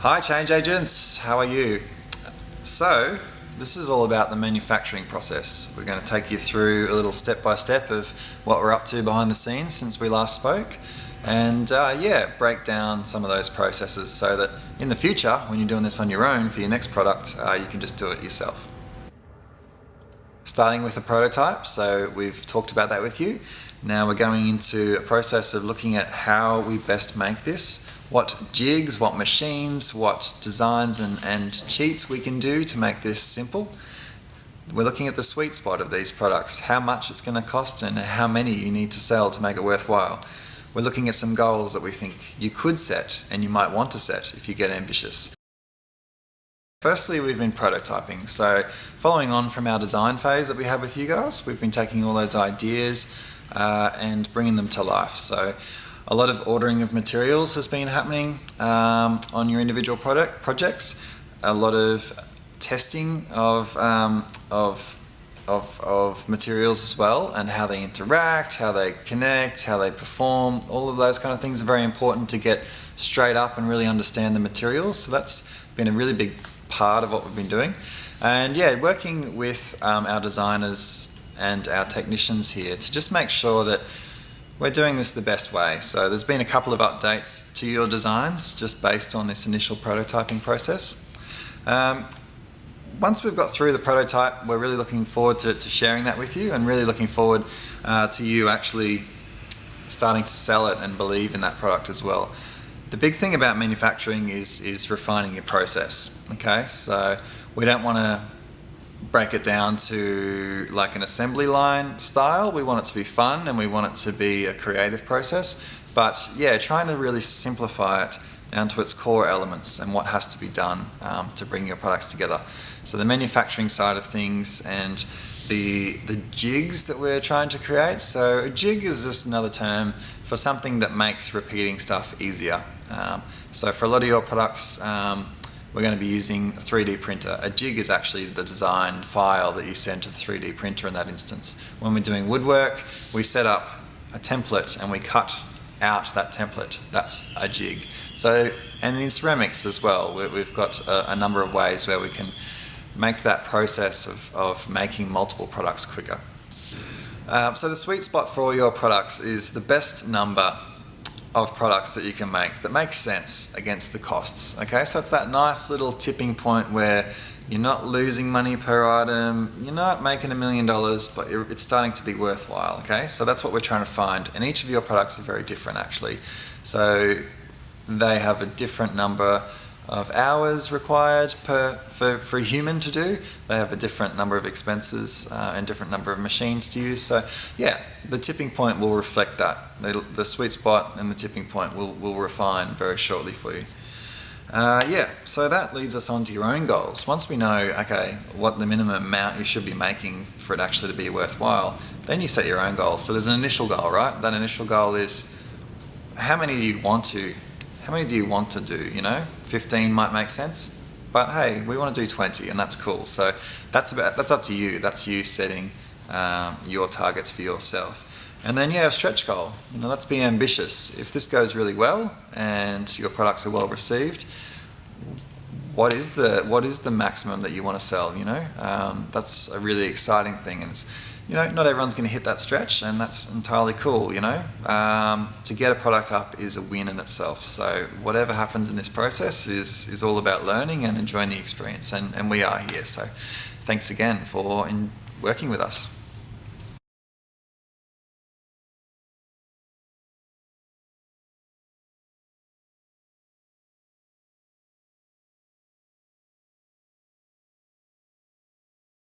Hi change agents, how are you? So this is all about the manufacturing process. We're going to take you through a little step-by-step of what we're up to behind the scenes since we last spoke, and break down some of those processes so that in the future when you're doing this on your own for your next product, you can just do it yourself. Starting with the prototype, so we've talked about that with you. Now we're going into a process of looking at how we best make this, what jigs, what machines, what designs and cheats we can do to make this simple. We're looking at the sweet spot of these products, how much it's going to cost and how many you need to sell to make it worthwhile. We're looking at some goals that we think you could set and you might want to set if you get ambitious. Firstly, we've been prototyping. So following on from our design phase that we had with you guys, we've been taking all those ideas and bringing them to life. So a lot of ordering of materials has been happening on your individual projects. A lot of testing of materials as well, and how they interact, how they connect, how they perform. All of those kind of things are very important to get straight up and really understand the materials. So that's been a really big part of what we've been doing. And yeah, working with our designers and our technicians here to just make sure that we're doing this the best way. So there's been a couple of updates to your designs just based on this initial prototyping process. Once we've got through the prototype, we're really looking forward to sharing that with you, and really looking forward to you actually starting to sell it and believe in that product as well. The big thing about manufacturing is refining your process. Okay, so we don't want to break it down to like an assembly line style. We want it to be fun and we want it to be a creative process, but yeah, trying to really simplify it down to its core elements and what has to be done to bring your products together. So the manufacturing side of things and the jigs that we're trying to create. So a jig is just another term for something that makes repeating stuff easier. So for a lot of your products, we're going to be using a 3D printer. A jig is actually the design file that you send to the 3D printer in that instance. When we're doing woodwork, we set up a template and we cut out that template. That's a jig. So, and in ceramics as well, we've got a number of ways where we can make that process of making multiple products quicker. So the sweet spot for all your products is the best number of products that you can make that makes sense against the costs. Okay, so it's that nice little tipping point where you're not losing money per item, you're not making $1 million, but it's starting to be worthwhile. Okay, so that's what we're trying to find, and each of your products are very different actually. So they have a different number of hours required for a human to do. They have a different number of expenses and different number of machines to use. So yeah, the tipping point will reflect that. The sweet spot and the tipping point will refine very shortly for you. So that leads us on to your own goals. Once we know, okay, what the minimum amount you should be making for it actually to be worthwhile, then you set your own goals. So there's an initial goal, right? That initial goal is how many do you want to do, you know? 15 might make sense, but hey, we want to do 20 and that's cool. So that's up to you. That's you setting your targets for yourself. And then yeah, a stretch goal. You know, let's be ambitious. If this goes really well and your products are well received, what is the maximum that you want to sell, you know? That's a really exciting thing, and it's, you know, not everyone's going to hit that stretch, and that's entirely cool, you know. To get a product up is a win in itself. So whatever happens in this process is all about learning and enjoying the experience, and we are here. So thanks again for working with us.